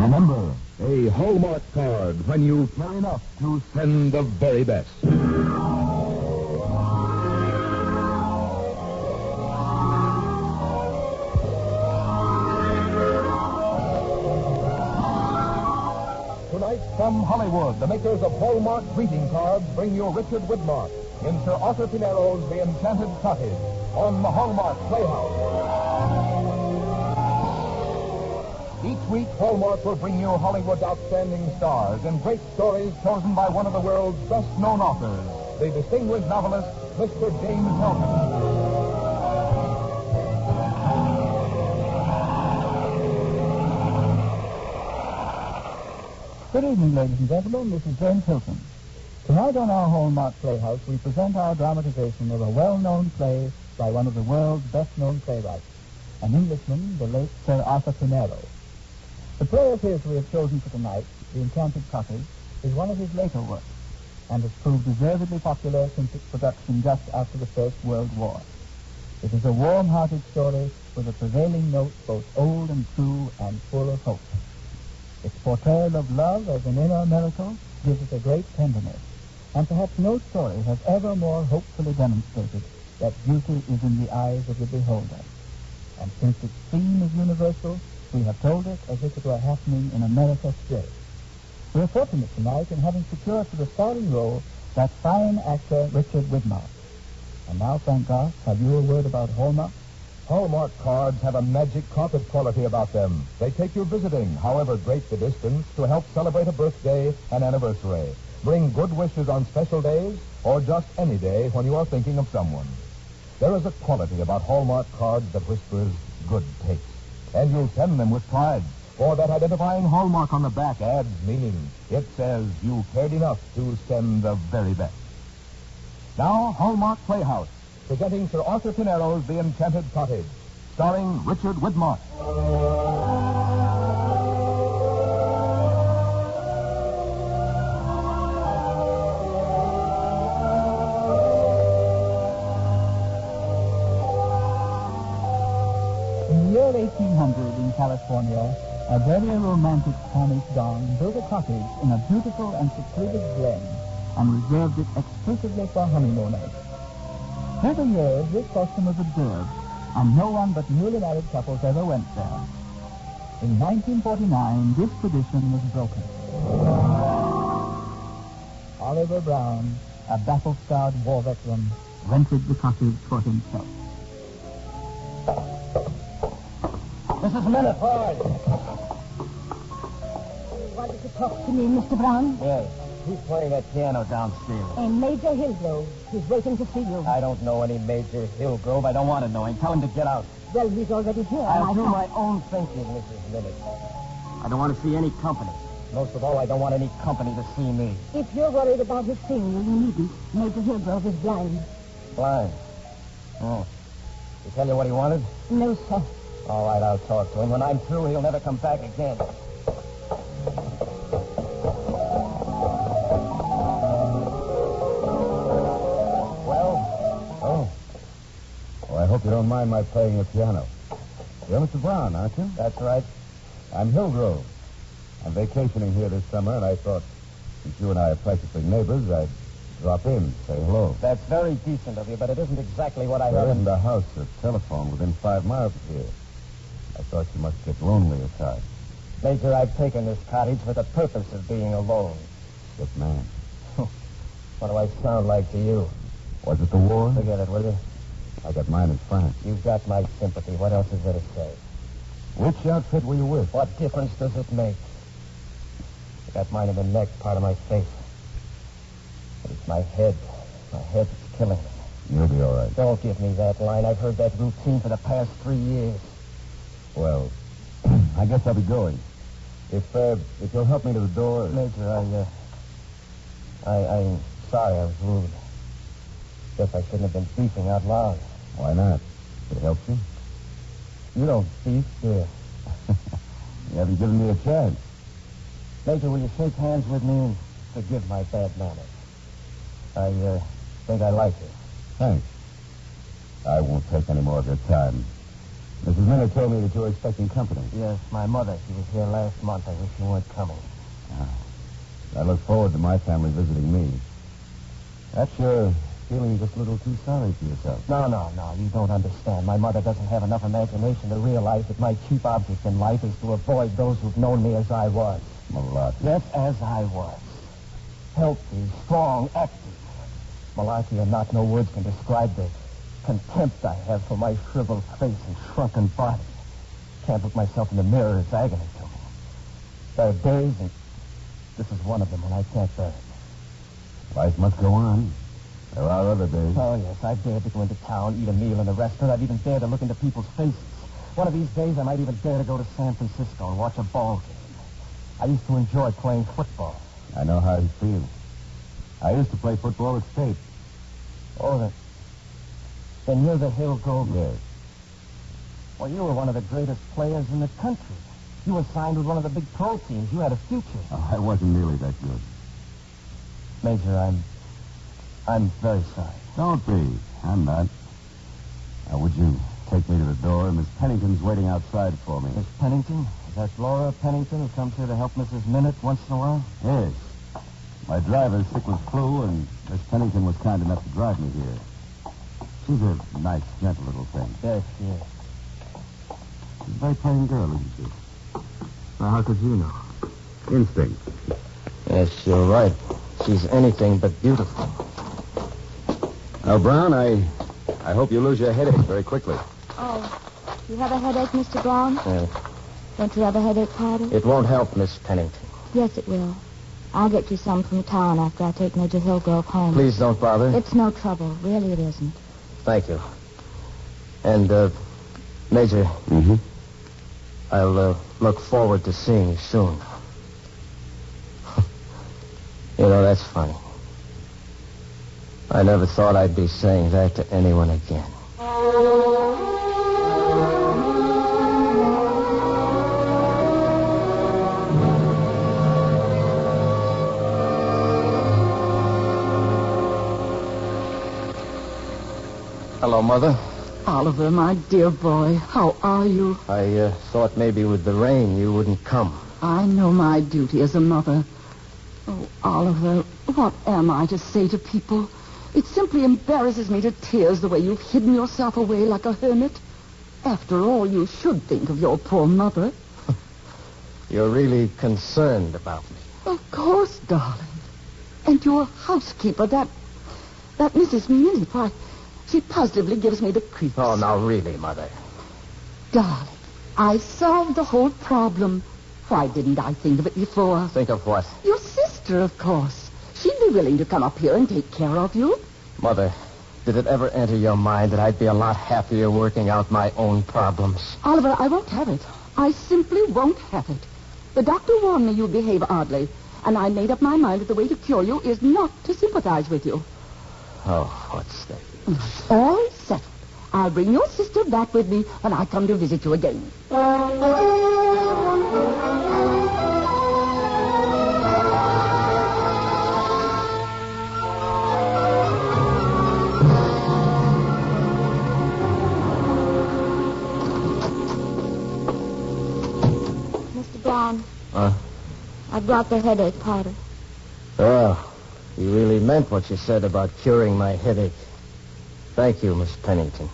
Remember, a Hallmark card when you care enough to send the very best. Tonight from Hollywood, the makers of Hallmark greeting cards bring you Richard Widmark in Sir Arthur Pinero's The Enchanted Cottage on the Hallmark Playhouse. Each week, Hallmark will bring you Hollywood's outstanding stars and great stories chosen by one of the world's best-known authors, the distinguished novelist, Mr. James Hilton. Good evening, ladies and gentlemen. This is James Hilton. Tonight on our Hallmark Playhouse, we present our dramatization of a well-known play by one of the world's best-known playwrights, an Englishman, the late Sir Arthur Pinero. The play of his we have chosen for tonight, The Enchanted Cottage, is one of his later works, and has proved deservedly popular since its production just after the First World War. It is a warm-hearted story with a prevailing note both old and true and full of hope. Its portrayal of love as an inner miracle gives it a great tenderness, and perhaps no story has ever more hopefully demonstrated that beauty is in the eyes of the beholder. And since its theme is universal, we have told it as if it were happening in America today. We are fortunate tonight in having secured for the starring role that fine actor Richard Widmark. And now, Frank Goss, have you a word about Hallmark? Hallmark cards have a magic carpet quality about them. They take you visiting, however great the distance, to help celebrate a birthday, an anniversary, bring good wishes on special days, or just any day when you are thinking of someone. There is a quality about Hallmark cards that whispers good taste. And you'll send them with pride, for that identifying hallmark on the back adds meaning. It says you cared enough to send the very best. Now, Hallmark Playhouse, presenting Sir Arthur Pinero's The Enchanted Cottage, starring Richard Widmark. In the year 1800 in California, a very romantic Spanish don built a cottage in a beautiful and secluded glen and reserved it exclusively for honeymooners. Through the years, this custom was observed, and no one but newly married couples ever went there. In 1949, this tradition was broken. Oliver Brown, a battle-scarred war veteran, rented the cottage for himself. This is Menaford. Wanted to talk to me, Mr. Brown? Yes. Who's playing that piano downstairs? And Major Hillgrove. He's waiting to see you. I don't know any Major Hillgrove. I don't want to know him. Tell him to get out. Well, he's already here. I'll do my own thinking, Mrs. Minute. I don't want to see any company. Most of all, I don't want any company to see me. If you're worried about his seeing you, you needn't. Major Hillgrove is blind. Blind? Oh. He tell you what he wanted? No, sir. All right, I'll talk to him. When I'm through, he'll never come back again. I hope you don't mind my playing the piano. You're Mr. Brown, aren't you? That's right. I'm Hillgrove. I'm vacationing here this summer, and I thought, since you and I are practically neighbors, I'd drop in, say hello. That's very decent of you, but it isn't exactly what I There heard. isn't a house or telephone within 5 miles of here. I thought you must get lonely at times. Major, I've taken this cottage for the purpose of being alone. Sick man. What do I sound like to you? Was it the war? Forget it, will you? I got mine in France. You've got my sympathy. What else is there to say? Which outfit were you with? What difference does it make? I got mine in the neck, part of my face. But it's my head. My head that's killing me. You'll be all right. Don't give me that line. I've heard that routine for the past 3 years. Well, I guess I'll be going. If you'll help me to the door... Major, I'm sorry I was rude. Guess I shouldn't have been beefing out loud. Why not? It helps you. You don't beef, do you? You haven't given me a chance. Major, will you shake hands with me and forgive my bad manners? I think I like you. Thanks. I won't take any more of your time. Mrs. Miller told me that you were expecting company. Yes, my mother. She was here last month. I wish you weren't coming. I look forward to my family visiting me. Perhaps you're feeling just a little too sorry for yourself. No. You don't understand. My mother doesn't have enough imagination to realize that my chief object in life is to avoid those who've known me as I was. Malarkey. Yes, as I was. Healthy, strong, active. Malarkey or not, no words can describe the contempt I have for my shriveled face and shrunken body. Can't look myself in the mirror. It's agony to me. There are days, and this is one of them, when I can't bear it. Life must go on. There are other days. Oh, yes, I've dared to go into town, eat a meal in a restaurant. I've even dared to look into people's faces. One of these days, I might even dare to go to San Francisco and watch a ball game. I used to enjoy playing football. I know how you feel. I used to play football at State. Oh, then you're the Hill Grove. Yes. Well, you were one of the greatest players in the country. You were signed with one of the big pro teams. You had a future. Oh, I wasn't nearly that good. Major, I'm very sorry. Don't be. I'm not. Now, would you take me to the door? Miss Pennington's waiting outside for me. Miss Pennington? Is that Laura Pennington who comes here to help Mrs. Minute once in a while? Yes. My driver's sick with flu, and Miss Pennington was kind enough to drive me here. She's a nice, gentle little thing. Yes, she is. She's a very plain girl, isn't she? Now, how could you know? Instinct. Yes, you're right. She's anything but beautiful. Now, Brown, I hope you lose your headache very quickly. Oh, you have a headache, Mr. Brown? Yes. Don't you have a headache powder? It won't help, Miss Pennington. Yes, it will. I'll get you some from town after I take Major Hillgrove home. Please don't bother. It's no trouble. Really, it isn't. Thank you. And, Major, Mm-hmm. I'll look forward to seeing you soon. You know, that's funny. I never thought I'd be saying that to anyone again. Hello, Mother. Oliver, my dear boy, how are you? I thought maybe with the rain you wouldn't come. I know my duty as a mother. Oh, Oliver, what am I to say to people? It simply embarrasses me to tears the way you've hidden yourself away like a hermit. After all, you should think of your poor mother. You're really concerned about me. Of course, darling. And your housekeeper, that Mrs. Minute, why, she positively gives me the creeps. Oh, now really, Mother. Darling, I solved the whole problem. Why didn't I think of it before? Think of what? Your sister, of course. She'd be willing to come up here and take care of you. Mother, did it ever enter your mind that I'd be a lot happier working out my own problems? Oliver, I won't have it. I simply won't have it. The doctor warned me you'd behave oddly, and I made up my mind that the way to cure you is not to sympathize with you. Oh, what's that? It's all settled. I'll bring your sister back with me when I come to visit you again. Mr. Brown, Huh? I brought the headache powder. Oh, you really meant what you said about curing my headache. Thank you, Miss Pennington.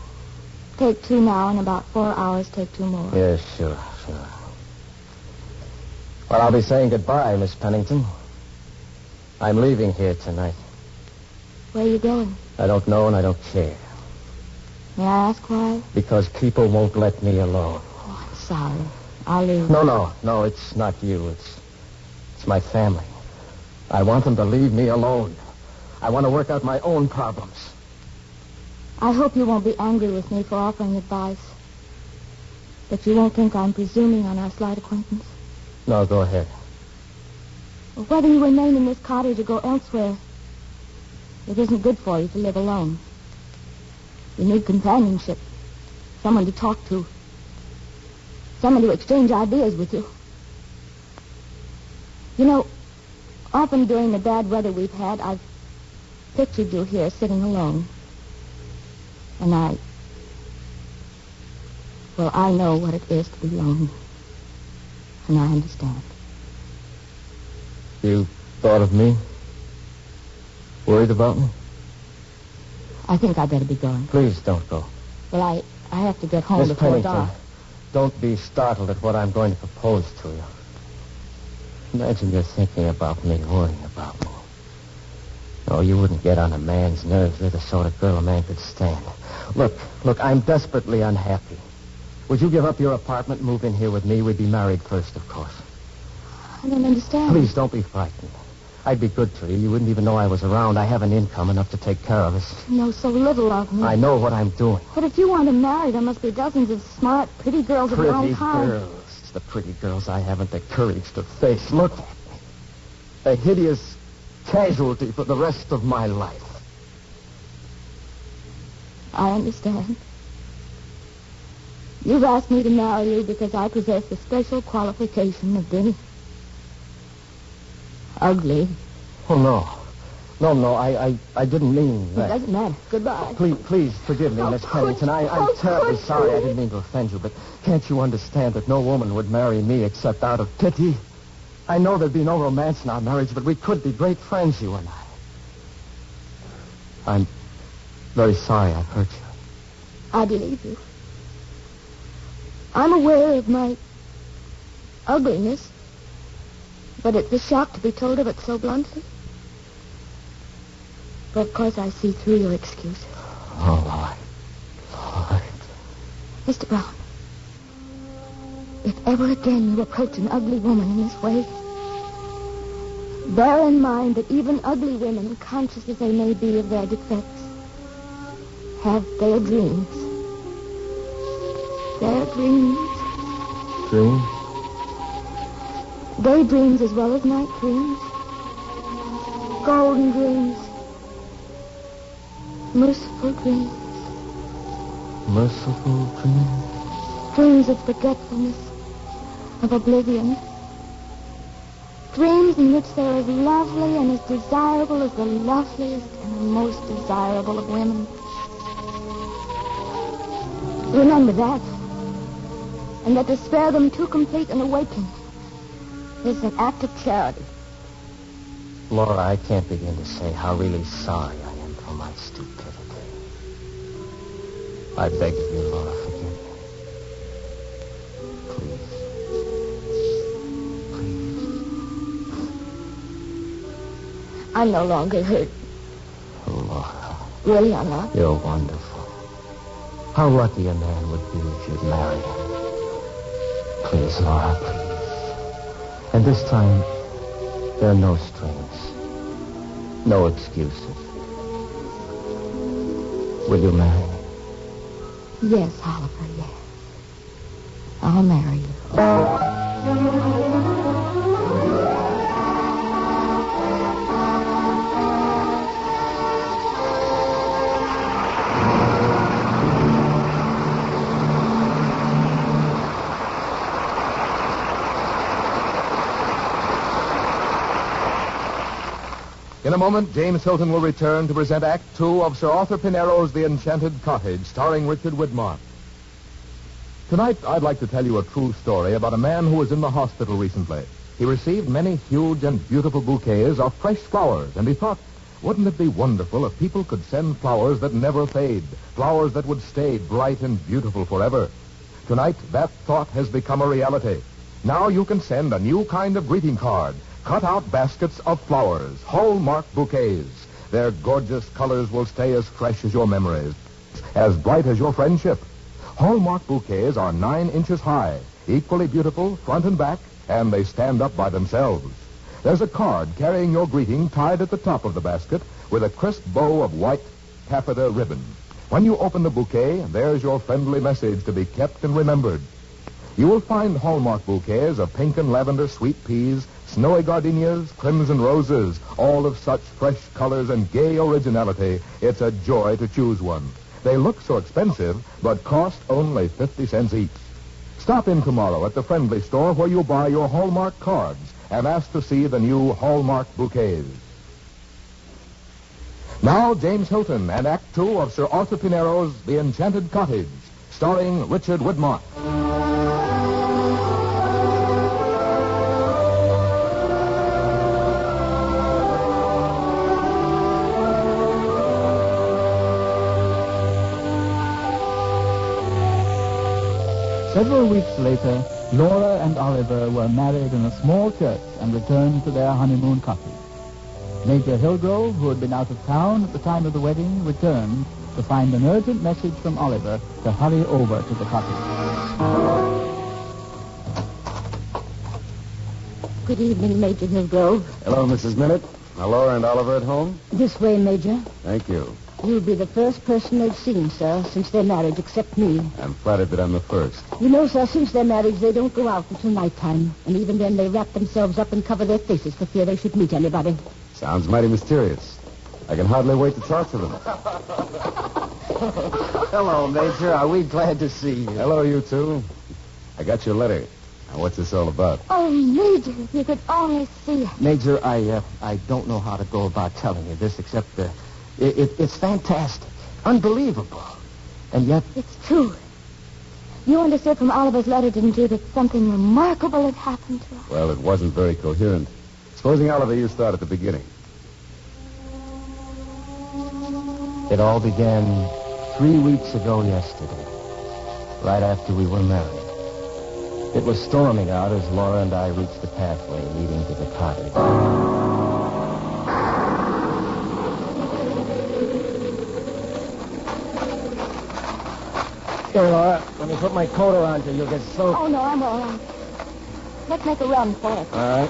Take 2 now. In about 4 hours, take 2 more. Yes, sure. Well, I'll be saying goodbye, Miss Pennington. I'm leaving here tonight. Where are you going? I don't know and I don't care. May I ask why? Because people won't let me alone. Oh, I'm sorry. I'll leave. No, it's not you. It's my family. I want them to leave me alone. I want to work out my own problems. I hope you won't be angry with me for offering advice. That you won't think I'm presuming on our slight acquaintance. No, go ahead. Whether you remain in this cottage or go elsewhere, it isn't good for you to live alone. You need companionship, someone to talk to, someone to exchange ideas with you. You know, often during the bad weather we've had, I've pictured you here sitting alone. And Well, I know what it is to be lonely. And I understand. You thought of me? Worried about me? I think I better be going. Please don't go. Well, I have to get home Miss before Pennington, dark. don't be startled at what I'm going to propose to you. Imagine you're thinking about me, worrying about me. No, you wouldn't get on a man's nerves. You're the sort of girl a man could stand. Look, I'm desperately unhappy. Would you give up your apartment and move in here with me? We'd be married first, of course. I don't understand. Please, don't be frightened. I'd be good to you. You wouldn't even know I was around. I have an income enough to take care of us. You know so little of me. I know what I'm doing. But if you want to marry, there must be dozens of smart, pretty girls of your own Pretty kind. girls. It's the pretty girls I haven't the courage to face. Look at me. A hideous casualty for the rest of my life. I understand. You've asked me to marry you because I possess the special qualification of being ugly. Oh, no. No, I didn't mean It that. doesn't matter. Goodbye. Please forgive me, How Miss could Pennington. you? I'm How terribly could sorry. you? I didn't mean to offend you, but can't you understand that no woman would marry me except out of pity? I know there'd be no romance in our marriage, but we could be great friends, you and I. I'm very sorry I've hurt you. I believe you. I'm aware of my ugliness, but it's a shock to be told of it so bluntly. But of course I see through your excuse. Oh, Lord. Mr. Brown, if ever again you approach an ugly woman in this way, bear in mind that even ugly women, conscious as they may be of their defects, have their dreams. Their dreams. Dreams? Daydreams as well as night dreams. Golden dreams. Merciful dreams. Merciful dreams? Dreams of forgetfulness, of oblivion. Dreams in which they're as lovely and as desirable as the loveliest and the most desirable of women. Remember that. And that to spare them too complete an awakening is an act of charity. Laura, I can't begin to say how really sorry I am for my stupidity. I beg of you, Laura, forgive me. Please. I'm no longer hurt. Laura, Really, I'm not. you're wonderful. How lucky a man would be if you'd marry him. Please, Laura, please. And this time, there are no strings. No excuses. Will you marry me? Yes, Oliver, yes. I'll marry you. In a moment, James Hilton will return to present Act Two of Sir Arthur Pinero's The Enchanted Cottage, starring Richard Widmark. Tonight, I'd like to tell you a true story about a man who was in the hospital recently. He received many huge and beautiful bouquets of fresh flowers, and he thought, wouldn't it be wonderful if people could send flowers that never fade, flowers that would stay bright and beautiful forever? Tonight, that thought has become a reality. Now you can send a new kind of greeting card, cut-out baskets of flowers, Hallmark bouquets. Their gorgeous colors will stay as fresh as your memories, as bright as your friendship. Hallmark bouquets are 9 inches high, equally beautiful front and back, and they stand up by themselves. There's a card carrying your greeting tied at the top of the basket with a crisp bow of white taffeta ribbon. When you open the bouquet, there's your friendly message to be kept and remembered. You will find Hallmark bouquets of pink and lavender sweet peas, snowy gardenias, crimson roses, all of such fresh colors and gay originality, it's a joy to choose one. They look so expensive, but cost only 50 cents each. Stop in tomorrow at the friendly store where you buy your Hallmark cards and ask to see the new Hallmark bouquets. Now, James Hilton and Act Two of Sir Arthur Pinero's The Enchanted Cottage, starring Richard Woodmark. Several weeks later, Laura and Oliver were married in a small church and returned to their honeymoon cottage. Major Hillgrove, who had been out of town at the time of the wedding, returned to find an urgent message from Oliver to hurry over to the cottage. Good evening, Major Hillgrove. Hello, Mrs. Minute. Are Laura and Oliver at home? This way, Major. Thank you. You'll be the first person they've seen, sir, since their marriage, except me. I'm flattered that I'm the first. You know, sir, since their marriage, they don't go out until nighttime. And even then, they wrap themselves up and cover their faces for fear they should meet anybody. Sounds mighty mysterious. I can hardly wait to talk to them. Hello, Major. Are we glad to see you? Hello, you two. I got your letter. Now, what's this all about? Oh, Major, if you could only see it. Major, I don't know how to go about telling you this, except it's fantastic, unbelievable, and yet It's true. You understood from Oliver's letter, didn't you, that something remarkable had happened to us? Well, it wasn't very coherent. Supposing, Oliver, you start at the beginning. it all began 3 weeks ago yesterday, right after we were married. It was storming out as Laura and I reached the pathway leading to the cottage. Here, Laura, let me put my coat around you. You'll get soaked. Oh, no, I'm all right. Let's make a run for it. All right.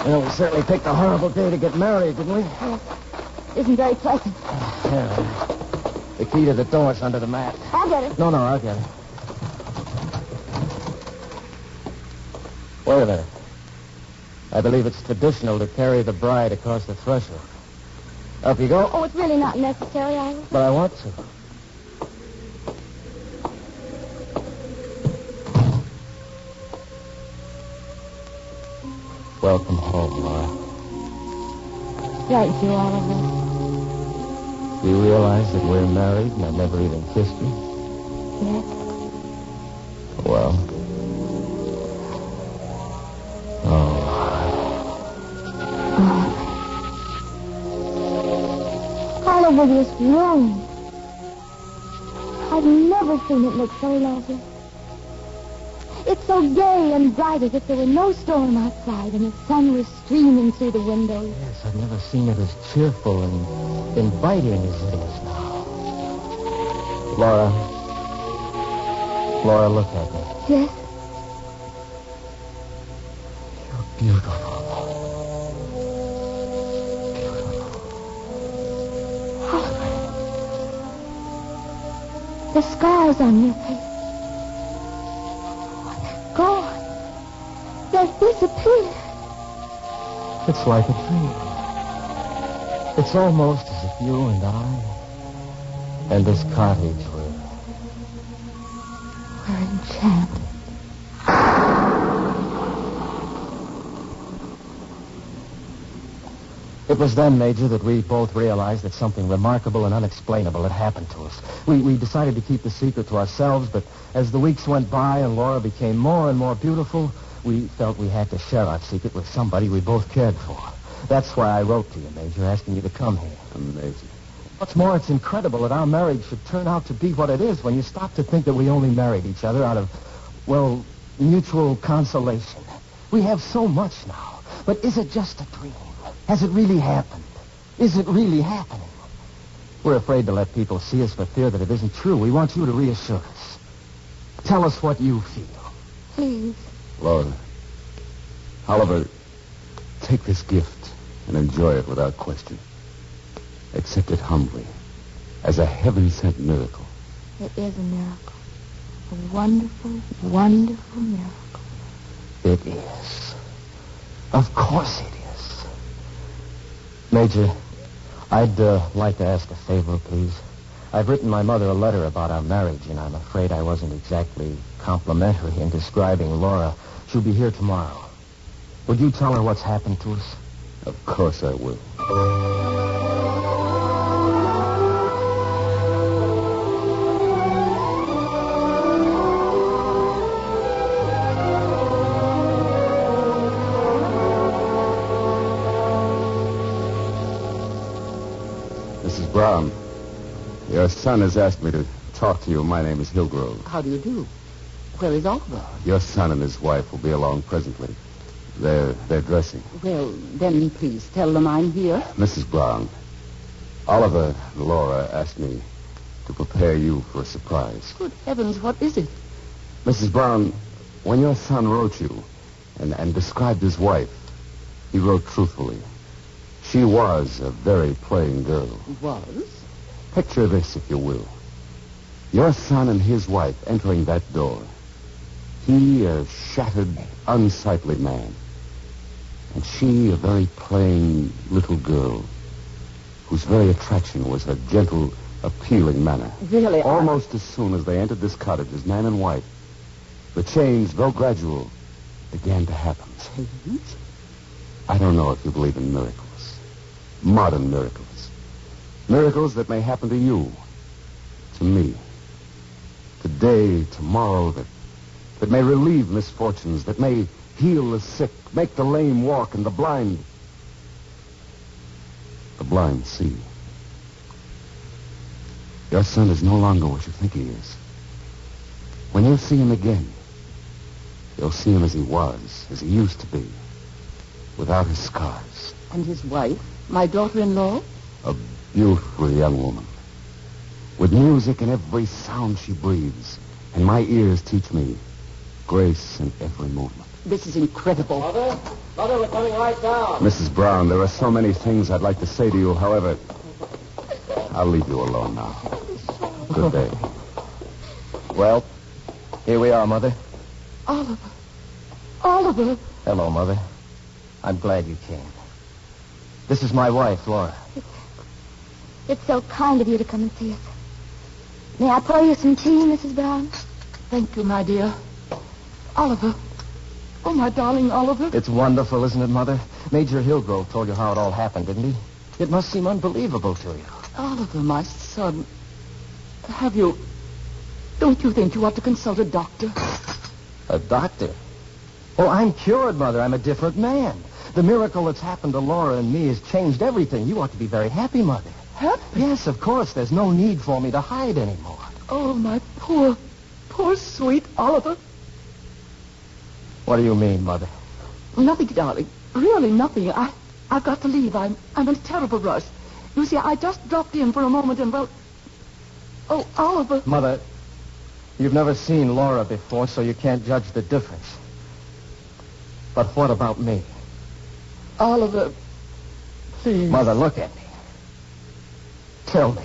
Well, we certainly picked a horrible day to get married, didn't we? Yes. Isn't very pleasant. Yeah. The key to the door's under the mat. I'll get it. No, I'll get it. Wait a minute. I believe it's traditional to carry the bride across the threshold. Up you go. Oh, it's really not necessary, Oliver. But I want to. Welcome home, Laura. Thank you, Oliver. Do you realize that we're married and I've never even kissed you? Yes. Well. Oh. Oliver, this room. I've never seen it look so lovely. It's so gay and bright as if there were no storm outside and the sun was streaming through the windows. Yes, I've never seen it as cheerful and inviting as it is now. Laura, look at me. Yes? You're beautiful. Oliver. The scars on your face. Gone. They've disappeared. It's like a dream. It's almost as if you and I and this cottage were enchanted. It was then, Major, that we both realized that something remarkable and unexplainable had happened to us. We decided to keep the secret to ourselves, but as the weeks went by and Laura became more and more beautiful, we felt we had to share our secret with somebody we both cared for. That's why I wrote to you, Major, asking you to come here. Amazing. What's more, it's incredible that our marriage should turn out to be what it is when you stop to think that we only married each other out of, well, mutual consolation. We have so much now, but is it just a dream? Has it really happened? Is it really happening? We're afraid to let people see us for fear that it isn't true. We want you to reassure us. Tell us what you feel. Please. Laura, Oliver, take this gift and enjoy it without question. Accept it humbly as a heaven-sent miracle. It is a miracle. A wonderful, wonderful miracle. It is. Of course it is. Major, I'd like to ask a favor, please. I've written my mother a letter about our marriage, and I'm afraid I wasn't exactly complimentary in describing Laura. She'll be here tomorrow. Would you tell her what's happened to us? Of course I will. Mrs. Brown, your son has asked me to talk to you. My name is Hillgrove. How do you do? Where is Oliver? Your son and his wife will be along presently. They're dressing. Well, then please tell them I'm here. Mrs. Brown, Oliver and Laura asked me to prepare you for a surprise. Good heavens, what is it? Mrs. Brown, when your son wrote you and described his wife, he wrote truthfully. She was a very plain girl. Was? Picture this, if you will. Your son and his wife entering that door. He, a shattered, unsightly man. And she, a very plain little girl, whose very attraction was her gentle, appealing manner. Really? Almost as soon as they entered this cottage as man and wife, the change, though gradual, began to happen. Change? I don't know if you believe in miracles. Modern miracles. Miracles that may happen to you, to me. Today, tomorrow, that may relieve misfortunes, that may heal the sick, make the lame walk, and the blind see. Your son is no longer what you think he is. When you see him again, you'll see him as he was, as he used to be, without his scars. And his wife, my daughter-in-law? A beautiful young woman, with music in every sound she breathes, and my ears teach me grace in every movement. This is incredible. Mother, we're coming right down. Mrs. Brown, there are so many things I'd like to say to you. However, I'll leave you alone now. Good day. Well, here we are, Mother. Oliver. Hello, Mother. I'm glad you came. This is my wife, Laura. It's so kind of you to come and see us. May I pour you some tea, Mrs. Brown? Thank you, my dear. Oliver. Oh, my darling Oliver. It's wonderful, isn't it, Mother? Major Hillgrove told you how it all happened, didn't he? It must seem unbelievable to you. Oliver, my son. Don't you think you ought to consult a doctor? A doctor? Oh, I'm cured, Mother. I'm a different man. The miracle that's happened to Laura and me has changed everything. You ought to be very happy, Mother. Happy? Yes, of course. There's no need for me to hide anymore. Oh, my poor sweet Oliver. What do you mean, Mother? Nothing, darling. Really nothing. I've got to leave. I'm in a terrible rush. You see, I just dropped in for a moment and, well... Oh, Oliver. Mother, you've never seen Laura before, so you can't judge the difference. But what about me? Oliver, please. Mother, look at me. Tell me.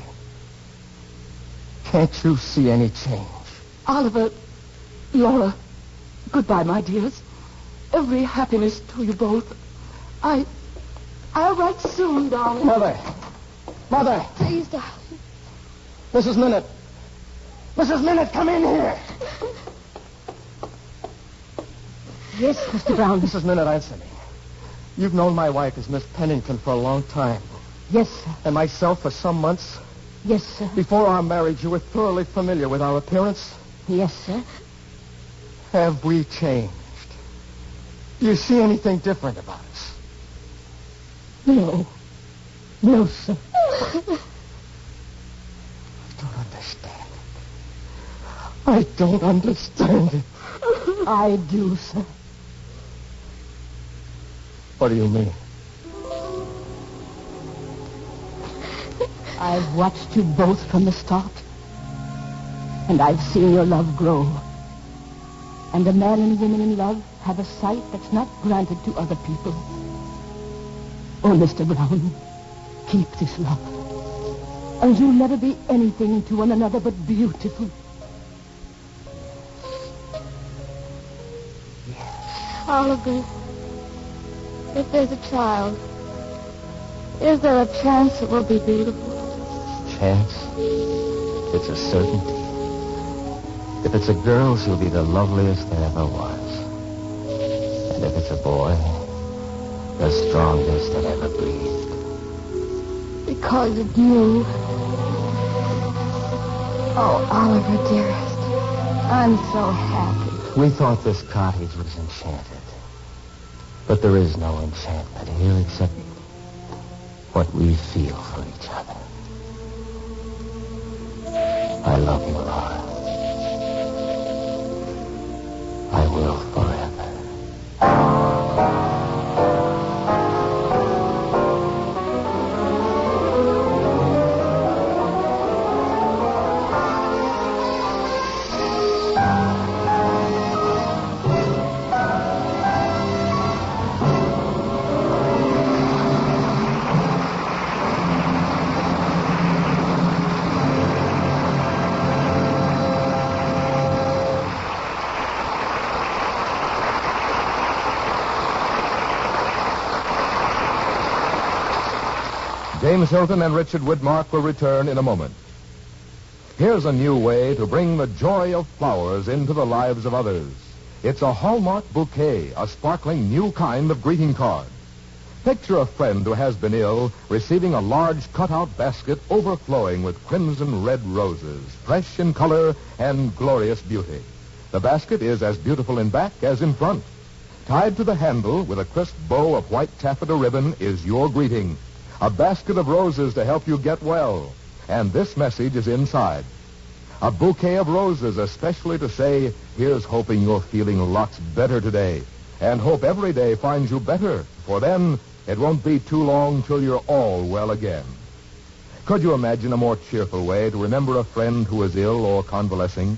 Can't you see any change? Oliver, Laura, goodbye, my dears. Every happiness to you both. I'll write soon, darling. Mother! Mother! Please, darling. Mrs. Minute! Mrs. Minute, come in here! Yes, Mr. Brown. Mrs. Minute, answer me. You've known my wife as Miss Pennington for a long time. Yes, sir. And myself for some months. Yes, sir. Before our marriage, you were thoroughly familiar with our appearance. Yes, sir. Have we changed? Do you see anything different about us? No. No, sir. I don't understand it. I don't understand it. I do, sir. What do you mean? I've watched you both from the start. And I've seen your love grow. And a man and woman in love have a sight that's not granted to other people. Oh, Mr. Brown, keep this love. And you'll never be anything to one another but beautiful. Oliver, if there's a child, is there a chance it will be beautiful? Chance? It's a certainty. If it's a girl, she'll be the loveliest there ever was. And if it's a boy, the strongest that ever breathed. Because of you. Oh, Oliver, dearest, I'm so happy. We thought this cottage was enchanted. But there is no enchantment here except what we feel for each other. I love you, Laura. I will forever. James Hilton and Richard Widmark will return in a moment. Here's a new way to bring the joy of flowers into the lives of others. It's a Hallmark bouquet, a sparkling new kind of greeting card. Picture a friend who has been ill receiving a large cutout basket overflowing with crimson red roses, fresh in color and glorious beauty. The basket is as beautiful in back as in front. Tied to the handle with a crisp bow of white taffeta ribbon is your greeting. A basket of roses to help you get well. And this message is inside. A bouquet of roses especially to say, here's hoping you're feeling lots better today. And hope every day finds you better, for then it won't be too long till you're all well again. Could you imagine a more cheerful way to remember a friend who is ill or convalescing?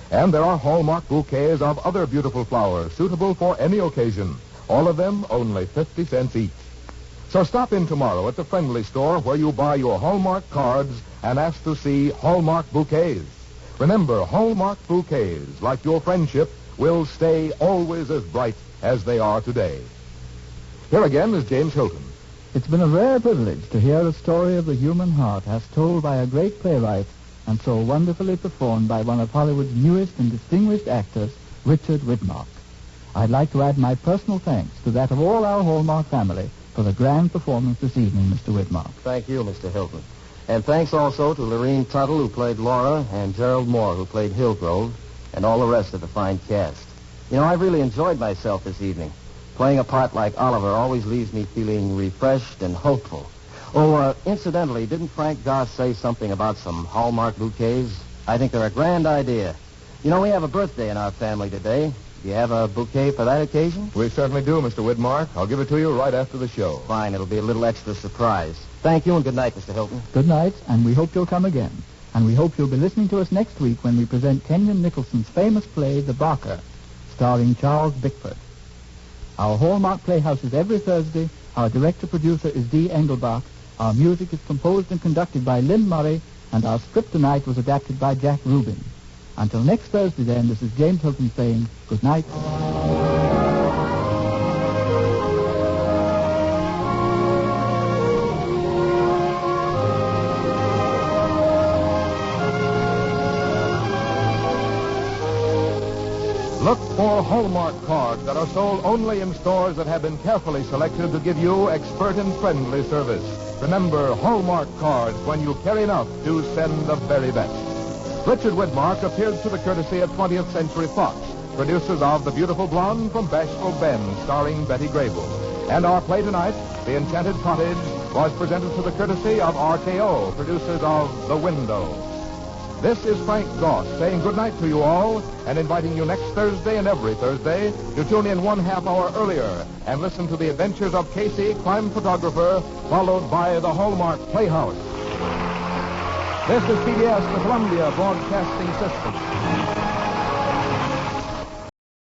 And there are Hallmark bouquets of other beautiful flowers suitable for any occasion. All of them only 50 cents each. So stop in tomorrow at the friendly store where you buy your Hallmark cards and ask to see Hallmark bouquets. Remember, Hallmark bouquets, like your friendship, will stay always as bright as they are today. Here again is James Hilton. It's been a rare privilege to hear a story of the human heart as told by a great playwright and so wonderfully performed by one of Hollywood's newest and distinguished actors, Richard Widmark. I'd like to add my personal thanks to that of all our Hallmark family for the grand performance this evening, Mr. Widmark. Thank you, Mr. Hilton. And thanks also to Lorene Tuttle, who played Laura, and Gerald Moore, who played Hillgrove, and all the rest of the fine cast. You know, I really enjoyed myself this evening. Playing a part like Oliver always leaves me feeling refreshed and hopeful. Oh, incidentally, didn't Frank Goss say something about some Hallmark bouquets? I think they're a grand idea. You know, we have a birthday in our family today. Do you have a bouquet for that occasion? We certainly do, Mr. Widmark. I'll give it to you right after the show. Fine. It'll be a little extra surprise. Thank you and good night, Mr. Hilton. Good night, and we hope you'll come again. And we hope you'll be listening to us next week when we present Kenyon Nicholson's famous play, The Barker, starring Charles Bickford. Our Hallmark Playhouse is every Thursday. Our director-producer is Dee Engelbach. Our music is composed and conducted by Lynn Murray, and our script tonight was adapted by Jack Rubin. Until next Thursday, then, this is James Hilton saying good night. Look for Hallmark cards that are sold only in stores that have been carefully selected to give you expert and friendly service. Remember, Hallmark cards, when you care enough, do send the very best. Richard Widmark appeared to the courtesy of 20th Century Fox, producers of The Beautiful Blonde from Bashful Ben, starring Betty Grable. And our play tonight, The Enchanted Cottage, was presented to the courtesy of RKO, producers of The Window. This is Frank Goss saying good night to you all and inviting you next Thursday and every Thursday to tune in 1/2 hour earlier and listen to the adventures of Casey, crime photographer, followed by the Hallmark Playhouse. This is CBS, the Columbia Broadcasting System.